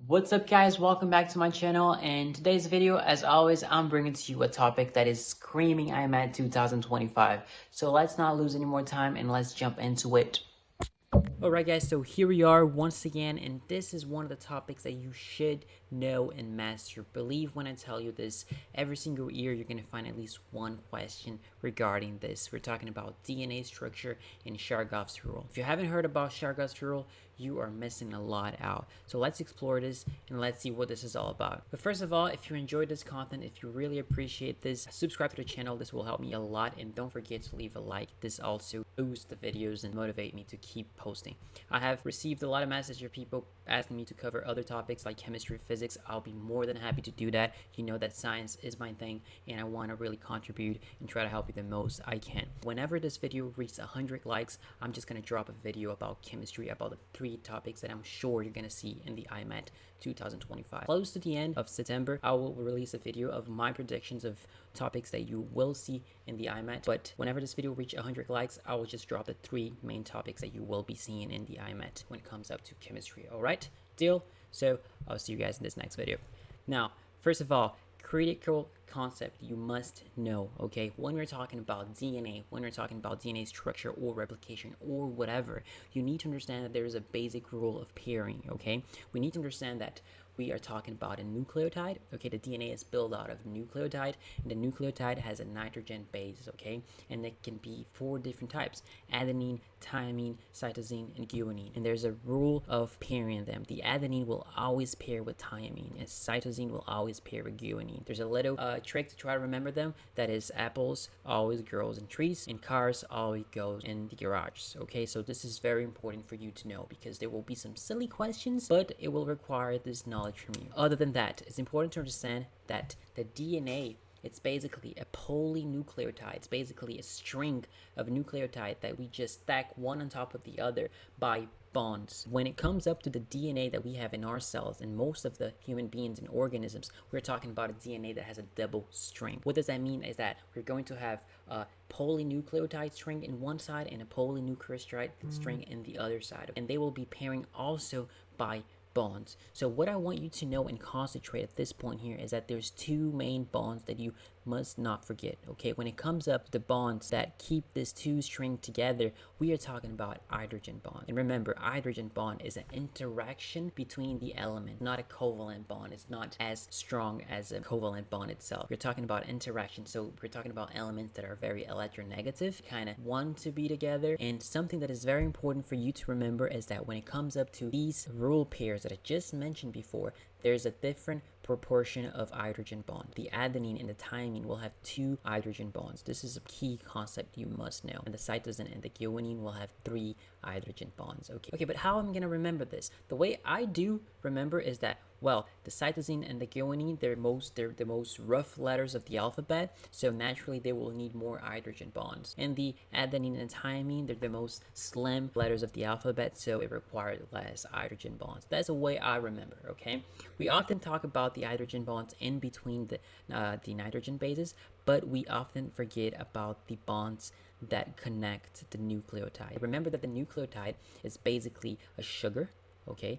What's up guys, welcome back to my channel, and today's video, as always, I'm bringing to you a topic that is screaming IMAT 2025. So let's not lose any more time and let's jump into it. Alright guys, so here we are once again, and this is one of the topics that you should know and master. Believe when I tell you this, every single year you're going to find at least one question regarding this. We're talking about DNA structure and Chargaff's rule. If you haven't heard about Chargaff's rule, you are missing a lot out. So let's explore this and let's see what this is all about. But first of all, if you enjoyed this content, if you really appreciate this, subscribe to the channel. This will help me a lot, and don't forget to leave a like. This also boosts the videos and motivate me to keep posting. I have received a lot of messages of people asking me to cover other topics like chemistry, physics. I'll be more than happy to do that. You know that science is my thing, and I want to really contribute and try to help you the most I can. Whenever this video reaches 100 likes, I'm just going to drop a video about chemistry, about the three topics that I'm sure you're going to see in the IMAT 2025. Close to the end of September, I will release a video of my predictions of topics that you will see in the IMAT. But whenever this video reaches 100 likes, I will just drop the three main topics that you will be seeing in the IMAT when it comes up to chemistry. Alright? Deal? So I'll see you guys in this next video. Now, first of all, critical concept you must know, okay? When we're talking about DNA, when we're talking about DNA structure or replication or whatever, you need to understand that there is a basic rule of pairing, okay? We need to understand that we are talking about a nucleotide, okay? The DNA is built out of nucleotide, and the nucleotide has a nitrogen base, okay? And it can be 4 different types: adenine, thymine, cytosine, and guanine. And there's a rule of pairing them. The adenine will always pair with thymine, and cytosine will always pair with guanine. There's a little trick to try to remember them. That is, apples always grows in trees, and cars always goes in the garages, okay? So this is very important for you to know, because there will be some silly questions, but it will require this knowledge from you. Other than that, it's important to understand that the DNA, it's basically a polynucleotide. It's basically a string of nucleotide that we just stack one on top of the other by bonds. When it comes up to the DNA that we have in our cells and most of the human beings and organisms, we're talking about a DNA that has a double string. What does that mean is that we're going to have a polynucleotide string in one side and a polynucleotide string in the other side, and they will be pairing also by bonds. So what I want you to know and concentrate at this point here is that there's 2 main bonds that you must not forget, okay? When it comes up to the bonds that keep this 2 string together, we are talking about hydrogen bond. And remember, hydrogen bond is an interaction between the element, not a covalent bond. It's not as strong as a covalent bond itself. We're talking about interaction, so we're talking about elements that are very electronegative, kind of want to be together. And something that is very important for you to remember is that when it comes up to these rule pairs that I just mentioned before, there's a different proportion of hydrogen bond. The adenine and the thymine will have 2 hydrogen bonds. This is a key concept you must know. And the cytosine and the guanine will have 3 hydrogen bonds. Okay, but how am I going to remember this? The way I do remember is that, well, the cytosine and the guanine, they're the most rough letters of the alphabet, so naturally they will need more hydrogen bonds. And the adenine and thymine, they're the most slim letters of the alphabet, so it requires less hydrogen bonds. That's the way I remember, okay? We often talk about the hydrogen bonds in between the nitrogen bases, but we often forget about the bonds that connect the nucleotide. Remember that the nucleotide is basically a sugar, okay,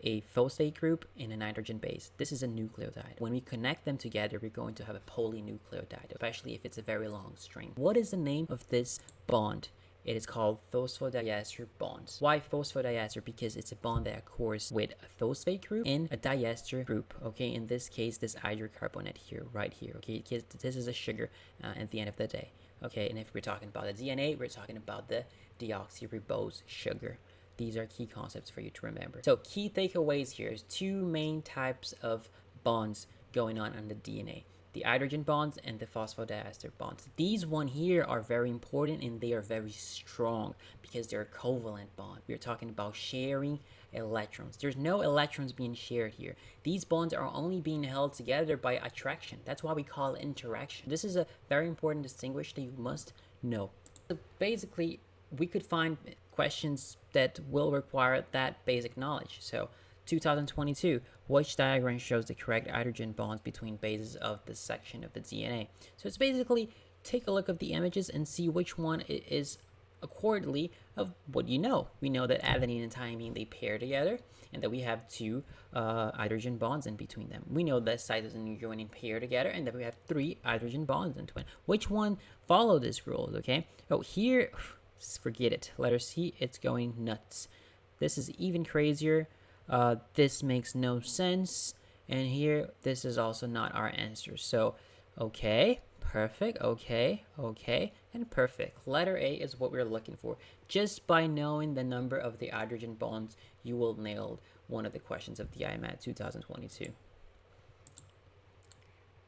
a phosphate group, and a nitrogen base. This is a nucleotide. When we connect them together, we're going to have a polynucleotide, especially if it's a very long string. What is the name of this bond? It is called phosphodiester bonds. Why phosphodiester? Because it's a bond that occurs with a phosphate group and a diester group. Okay, in this case, this hydrocarbonate here, right here. Okay, because this is a sugar at the end of the day. Okay, and if we're talking about the DNA, we're talking about the deoxyribose sugar. These are key concepts for you to remember. So key takeaways here is 2 main types of bonds going on the DNA: the hydrogen bonds and the phosphodiester bonds. These one here are very important, and they are very strong because they're a covalent bond. We're talking about sharing electrons. There's no electrons being shared here. These bonds are only being held together by attraction. That's why we call it interaction. This is a very important distinguish that you must know. So basically, we could find questions that will require that basic knowledge. So 2022, which diagram shows the correct hydrogen bonds between bases of this section of the DNA? So it's basically take a look at the images and see which one is accordingly of what you know. We know that adenine and thymine, they pair together, and that we have two hydrogen bonds in between them. We know that cytosine and guanine pair together, and that we have 3 hydrogen bonds in between. Which one follow this rule? Okay. Oh, here, forget it. Letter C, it's going nuts. This is even crazier. This makes no sense. And here, this is also not our answer. So, okay, perfect, okay, and perfect. Letter A is what we're looking for. Just by knowing the number of the hydrogen bonds, you will nail one of the questions of the IMAT 2022.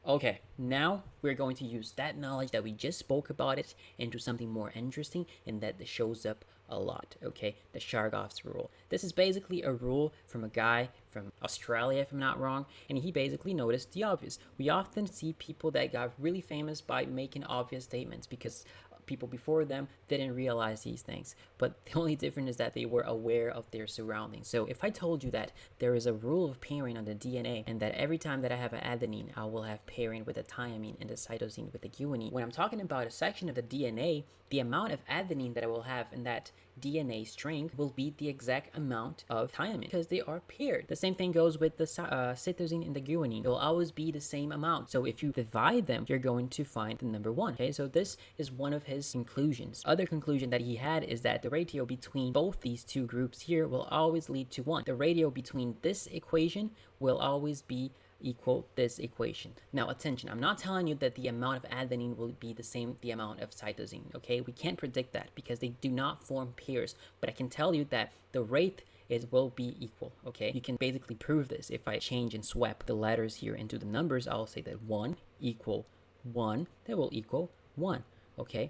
Okay, now we're going to use that knowledge that we just spoke about it into something more interesting, and that shows up a lot, okay? The Chargaff's rule. This is basically a rule from a guy from Australia, if I'm not wrong, and he basically noticed the obvious. We often see people that got really famous by making obvious statements because people before them didn't realize these things, but the only difference is that they were aware of their surroundings. So if I told you that there is a rule of pairing on the DNA, and that every time that I have an adenine, I will have pairing with a thymine and the cytosine with the guanine, when I'm talking about a section of the DNA, the amount of adenine that I will have in that DNA string will be the exact amount of thymine because they are paired. The same thing goes with the cytosine and the guanine. It will always be the same amount. So if you divide them, you're going to find the number 1. Okay, so this is one of his conclusions. Other conclusion that he had is that the ratio between both these two groups here will always lead to 1. The ratio between this equation will always be equal this equation. Now attention, I'm not telling you that the amount of adenine will be the same the amount of cytosine, okay? We can't predict that because they do not form pairs, but I can tell you that the rate will be equal, okay? You can basically prove this. If I change and swap the letters here into the numbers, I'll say that 1 equal 1, that will equal 1, okay?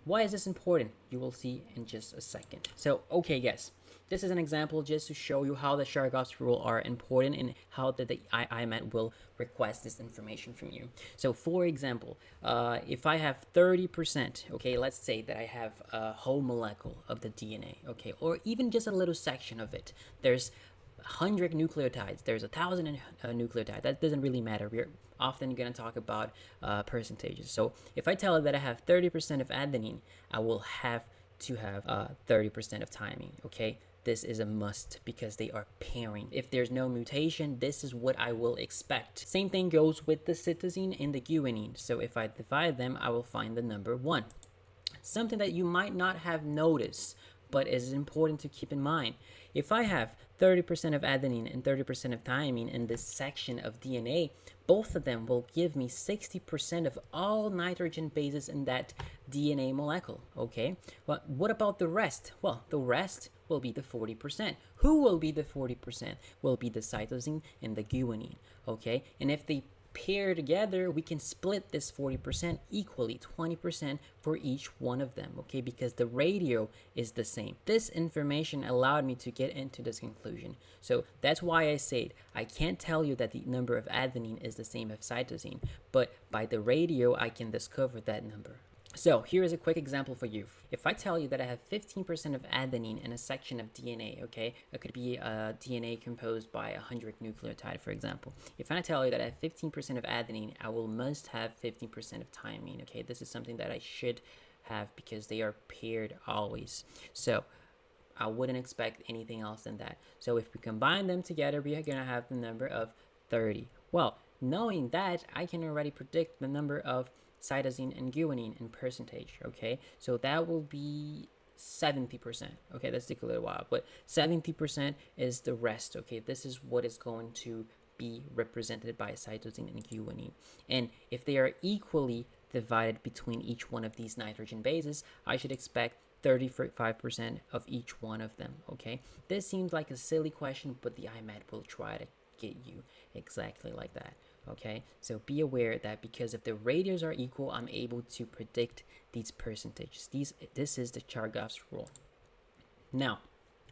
Why is this important? You will see in just a second. So, okay, guys, this is an example just to show you how the Chargaff's rule are important and how the IMAT will request this information from you. So, for example, if I have 30%, okay, let's say that I have a whole molecule of the DNA, okay, or even just a little section of it. There's 100 nucleotides, there's 1,000 nucleotides. That doesn't really matter. We're often going to talk about percentages. So if I tell it that I have 30% of adenine, I will have to have 30% of thymine, okay? This is a must because they are pairing. If there's no mutation, this is what I will expect. Same thing goes with the cytosine and the guanine. So if I divide them, I will find the number 1. Something that you might not have noticed, but is important to keep in mind. If I have 30% of adenine and 30% of thymine in this section of DNA, both of them will give me 60% of all nitrogen bases in that DNA molecule, okay? But what about the rest? Well, the rest will be the 40%. Who will be the 40%? Will be the cytosine and the guanine, okay? And if they pair together, we can split this 40% equally, 20% for each one of them, okay, because the ratio is the same. This information allowed me to get into this conclusion. So that's why I said I can't tell you that the number of adenine is the same as cytosine, but by the ratio I can discover that number. So here is a quick example for you. If I tell you that I have 15% of adenine in a section of DNA, okay, it could be a DNA composed by 100 nucleotides, for example. If I tell you that I have 15% of adenine, I will must have 15% of thymine, okay? This is something that I should have because they are paired always. So I wouldn't expect anything else than that. So if we combine them together, we are going to have the number of 30. Well, knowing that, I can already predict the number of cytosine and guanine in percentage, okay? So that will be 70%. Okay, let's take a little while, but 70% is the rest, okay? This is what is going to be represented by cytosine and guanine. And if they are equally divided between each one of these nitrogen bases, I should expect 35% of each one of them, okay? This seems like a silly question, but the IMAT will try to get you exactly like that. Okay, so be aware that because if the ratios are equal, I'm able to predict these percentages. This is the Chargaff's rule. Now,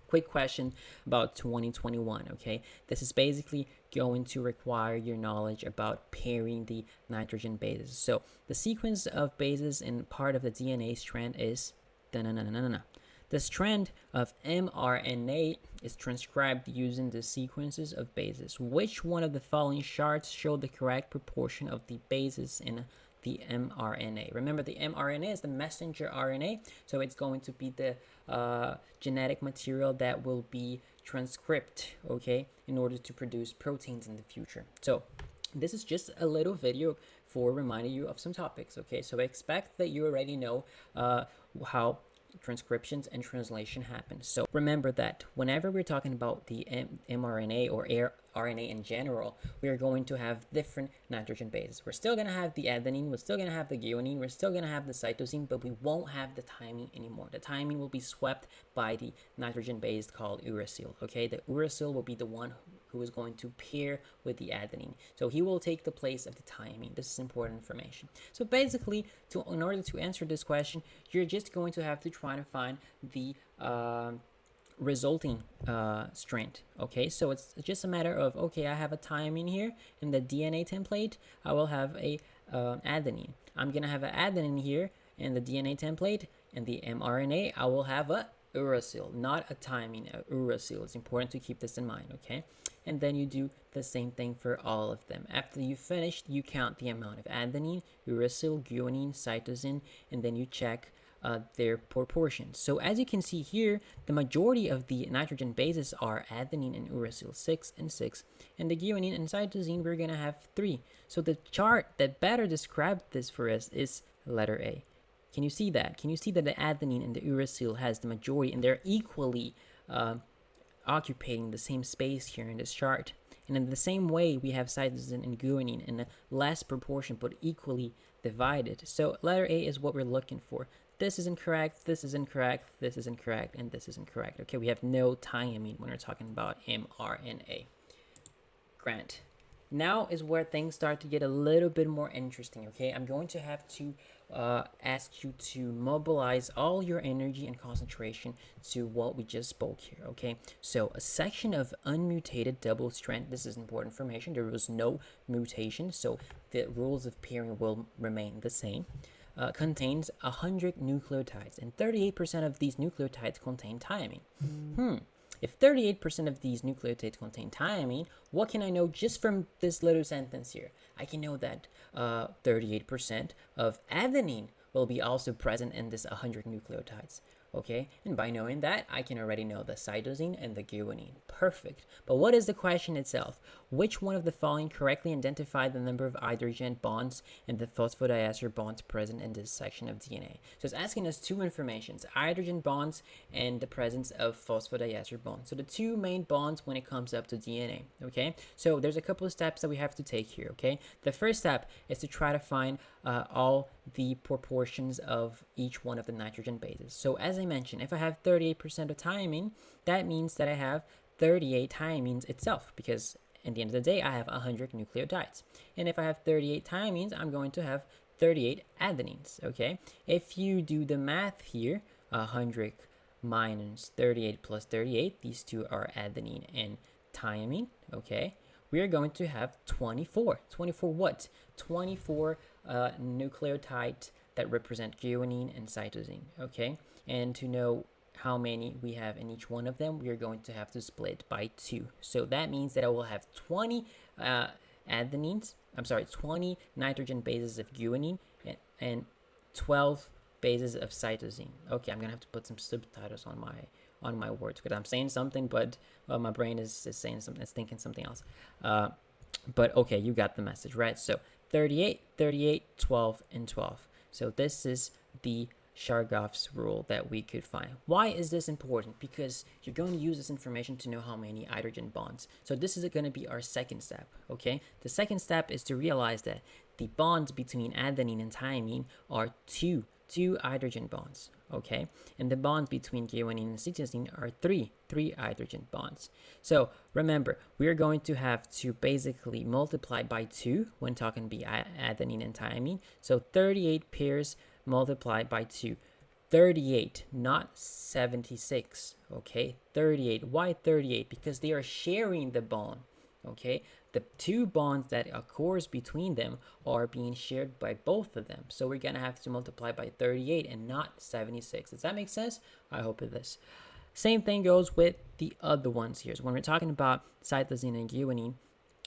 quick question about 2021, okay? This is basically going to require your knowledge about pairing the nitrogen bases. So the sequence of bases in part of the DNA strand is the strand of mRNA is transcribed using the sequences of bases. Which one of the following charts show the correct proportion of the bases in the mRNA. Remember, the mRNA is the messenger RNA, so it's going to be the genetic material that will be transcribed, okay, in order to produce proteins in the future. So this is just a little video for reminding you of some topics, okay? So I expect that you already know how transcriptions and translation happen. So remember that whenever we're talking about the mRNA or RNA in general, we are going to have different nitrogen bases. We're still going to have the adenine, we're still going to have the guanine, we're still going to have the cytosine, but we won't have the thymine anymore. The thymine will be swept by the nitrogen base called uracil, okay? The uracil will be the one who is going to pair with the adenine. So he will take the place of the thymine. This is important information. So basically, in order to answer this question, you're just going to have to try to find the resulting strand, okay? So it's just a matter of, okay, I have a thymine here in the DNA template. I will have a adenine. I'm gonna have an adenine here in the DNA template, and the mRNA I will have a uracil, not a thymine, a uracil. It's important to keep this in mind, okay? And then you do the same thing for all of them. After you finished, you count the amount of adenine, uracil, guanine, cytosine, and then you check their proportions. So as you can see here, the majority of the nitrogen bases are adenine and uracil, 6 and 6, and the guanine and cytosine, we're gonna have 3. So the chart that better describes this for us is letter A. Can you see that? Can you see that the adenine and the uracil has the majority, and they're equally occupying the same space here in this chart? And in the same way, we have cytosine and guanine in a less proportion but equally divided. So letter A is what we're looking for. This is incorrect, this is incorrect, this is incorrect, and this is incorrect. Okay, we have no thymine when we're talking about mRNA. Grant. Now is where things start to get a little bit more interesting, okay? I'm going to have to ask you to mobilize all your energy and concentration to what we just spoke here, okay? So a section of unmutated double strand, this is important information, there was no mutation, so the rules of pairing will remain the same, contains 100 nucleotides, and 38% of these nucleotides contain thymine. If 38% of these nucleotides contain thymine, what can I know just from this little sentence here? I can know that 38% of adenine will be also present in this 100 nucleotides. Okay, and by knowing that, I can already know the cytosine and the guanine. Perfect. But what is the question itself? Which one of the following correctly identify the number of hydrogen bonds and the phosphodiester bonds present in this section of DNA? So it's asking us two informations, hydrogen bonds and the presence of phosphodiester bonds. So the two main bonds when it comes up to DNA, okay? So there's a couple of steps that we have to take here, okay? The first step is to try to find all the proportions of each one of the nitrogen bases. So as I mentioned, if I have 38% of thymine, that means that I have 38 thymines itself, because at the end of the day, I have 100 nucleotides. And if I have 38 thymines, I'm going to have 38 adenines, okay? If you do the math here, 100 minus 38 plus 38, these two are adenine and thymine, okay? We are going to have 24. 24 what? 24 nucleotides that represent guanine and cytosine, okay? And to know how many we have in each one of them, we are going to have to split by 2. So that means that I will have 20 20 nitrogen bases of guanine and 12 bases of cytosine. Okay, I'm gonna have to put some subtitles on my words because I'm saying something, but my brain is saying something, it's thinking something else. But okay, you got the message, right? So 38, 38, 12, and 12. So this is the Chargaff's rule that we could find. Why is this important? Because you're going to use this information to know how many hydrogen bonds. So this is going to be our second step, okay? The second step is to realize that the bonds between adenine and thymine are two hydrogen bonds, okay? And the bonds between guanine and cytosine are three hydrogen bonds. So remember, we're going to have to basically multiply by 2 when talking about adenine and thymine. So 38 pairs multiplied by 2. 38, not 76, okay? 38. Why 38? Because they are sharing the bond, okay? The two bonds that occurs between them are being shared by both of them. So we're going to have to multiply by 38 and not 76. Does that make sense? I hope it does. Same thing goes with the other ones here. So when we're talking about cytosine and guanine,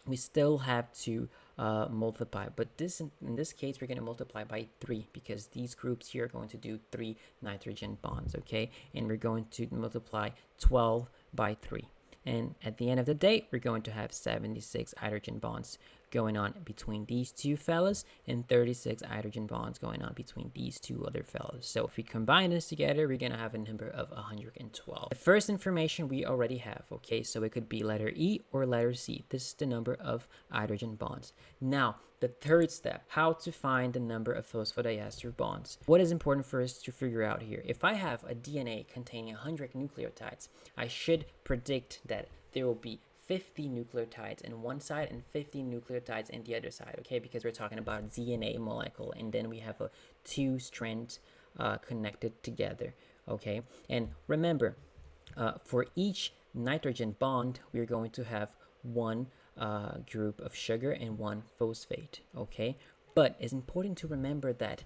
we still have to multiply, but in this case we're going to multiply by 3 because these groups here are going to do 3 nitrogen bonds, okay? And we're going to multiply 12 by 3. And at the end of the day, we're going to have 76 hydrogen bonds going on between these two fellas and 36 hydrogen bonds going on between these two other fellas. So if we combine this together, we're going to have a number of 112. The first information we already have, okay? So it could be letter E or letter C. This is the number of hydrogen bonds. Now, the third step, how to find the number of phosphodiester bonds. What is important for us to figure out here? If I have a DNA containing 100 nucleotides, I should predict that there will be 50 nucleotides in one side and 50 nucleotides in the other side, okay? Because we're talking about DNA molecule, and then we have a 2 strands connected together, okay? And remember, for each nitrogen bond, we're going to have one group of sugar and one phosphate, okay? But it's important to remember that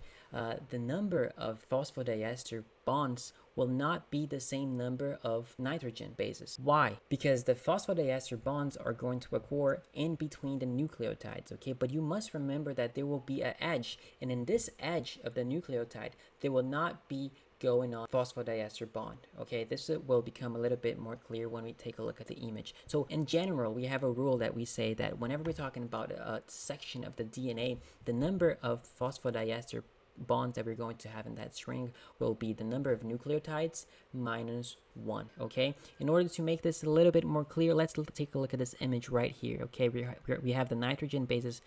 the number of phosphodiester bonds will not be the same number of nitrogen bases. Why? Because the phosphodiester bonds are going to occur in between the nucleotides, okay? But you must remember that there will be an edge, and in this edge of the nucleotide, there will not be going on phosphodiester bond, okay? This will become a little bit more clear when we take a look at the image. So in general, we have a rule that we say that whenever we're talking about a section of the DNA, the number of phosphodiester bonds that we're going to have in that string will be the number of nucleotides minus 1, okay? In order to make this a little bit more clear, let's take a look at this image right here, okay? We have the nitrogen bases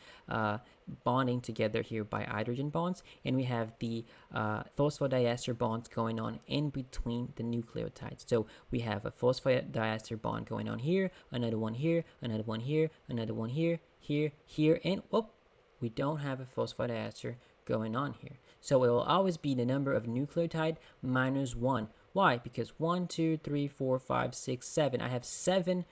bonding together here by hydrogen bonds, and we have the phosphodiester bonds going on in between the nucleotides. So we have a phosphodiester bond going on here, another one here, another one here, another one here, here, and whoop, we don't have a phosphodiester going on here. So it will always be the number of nucleotide minus 1. Why? Because 1, 2, 3, 4, 5, 6, 7. I have 7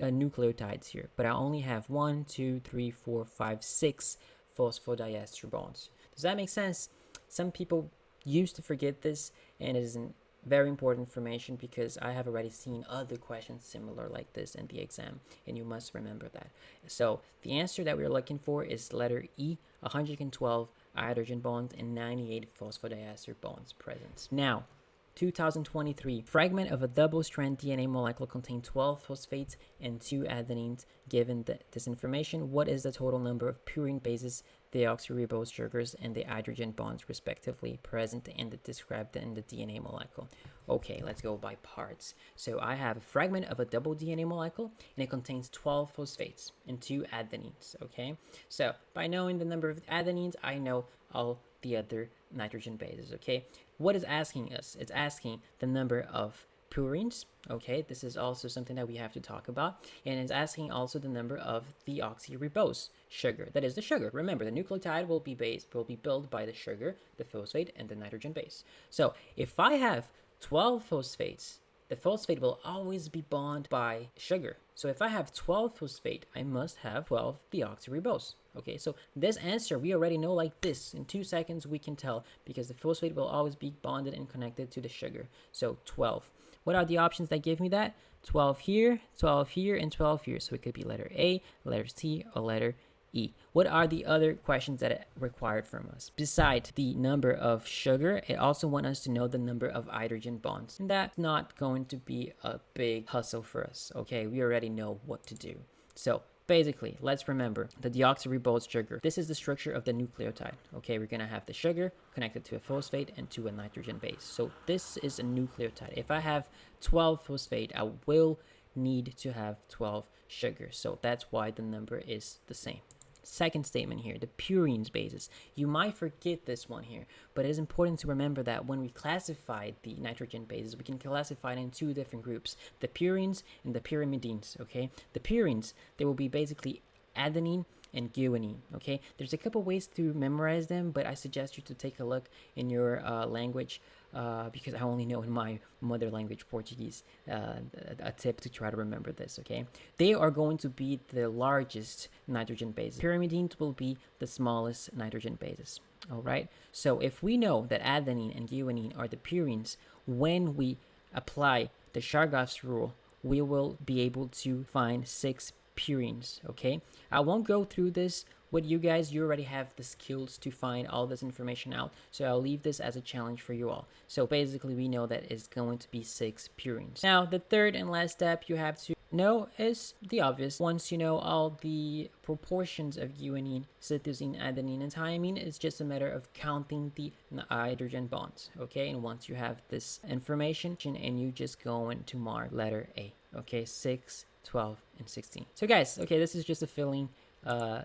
nucleotides here, but I only have 1, 2, 3, 4, 5, 6 phosphodiester bonds. Does that make sense? Some people used to forget this, and it isn't very important information because I have already seen other questions similar like this in the exam, and you must remember that. So the answer that we're looking for is letter E, 112 hydrogen bonds and 98 phosphodiester bonds present. Now, 2023, fragment of a double-strand DNA molecule contains 12 phosphates and 2 adenines. Given this information, what is the total number of purine bases, deoxyribose sugars, and the hydrogen bonds respectively present and described in the DNA molecule? Okay, let's go by parts. So I have a fragment of a double DNA molecule, and it contains 12 phosphates and 2 adenines, okay? So by knowing the number of adenines, I know all the other nitrogen bases, okay? What is asking us? It's asking the number of purines, okay? This is also something that we have to talk about. And it's asking also the number of the deoxyribose sugar. That is the sugar. Remember, the nucleotide will be built by the sugar, the phosphate, and the nitrogen base. So if I have 12 phosphates, the phosphate will always be bonded by sugar. So if I have 12 phosphate, I must have 12 deoxyribose. Okay, so this answer we already know like this. In 2 seconds we can tell because the phosphate will always be bonded and connected to the sugar. So 12. What are the options that give me that? 12 here, and 12 here. So it could be letter A, letter C, or letter E. What are the other questions that it required from us? Besides the number of sugar, it also wants us to know the number of hydrogen bonds. And that's not going to be a big hustle for us, okay? We already know what to do. So basically, let's remember the deoxyribose sugar. This is the structure of the nucleotide, okay? We're gonna have the sugar connected to a phosphate and to a nitrogen base. So this is a nucleotide. If I have 12 phosphate, I will need to have 12 sugar. So that's why the number is the same. Second statement here, the purines bases. You might forget this one here, but it is important to remember that when we classify the nitrogen bases, we can classify it in 2 different groups, the purines and the pyrimidines, okay? The purines, they will be basically adenine and guanine, okay? There's a couple ways to memorize them, but I suggest you to take a look in your language because I only know in my mother language, Portuguese, a tip to try to remember this, okay? They are going to be the largest nitrogen bases. Pyrimidines will be the smallest nitrogen bases, all right? So if we know that adenine and guanine are the purines, when we apply the Chargaff's rule, we will be able to find 6 purines. Okay, I won't go through this with you guys. You already have the skills to find all this information out, so I'll leave this as a challenge for you all. So basically we know that it's going to be 6 purines. Now the third and last step you have to know is the obvious. Once you know all the proportions of guanine, cytosine, adenine, and thymine, it's just a matter of counting the hydrogen bonds. Okay, and once you have this information, and you just go into mark letter A. Okay, 6, 12, and 16. So guys, okay, this is just a filling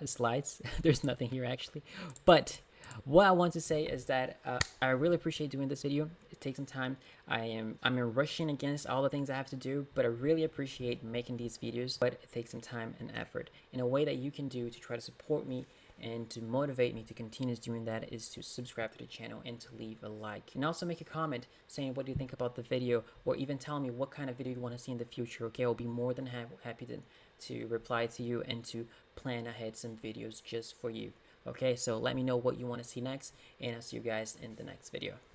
slides. There's nothing here actually, but what I want to say is that I really appreciate doing this video. It takes some time. I'm rushing against all the things I have to do, but I really appreciate making these videos. But it takes some time and effort. In a way that you can do to try to support me and to motivate me to continue doing that is to subscribe to the channel and to leave a like. And also make a comment saying what do you think about the video, or even tell me what kind of video you want to see in the future. Okay, I'll be more than happy to reply to you and to plan ahead some videos just for you. Okay, so let me know what you want to see next, and I'll see you guys in the next video.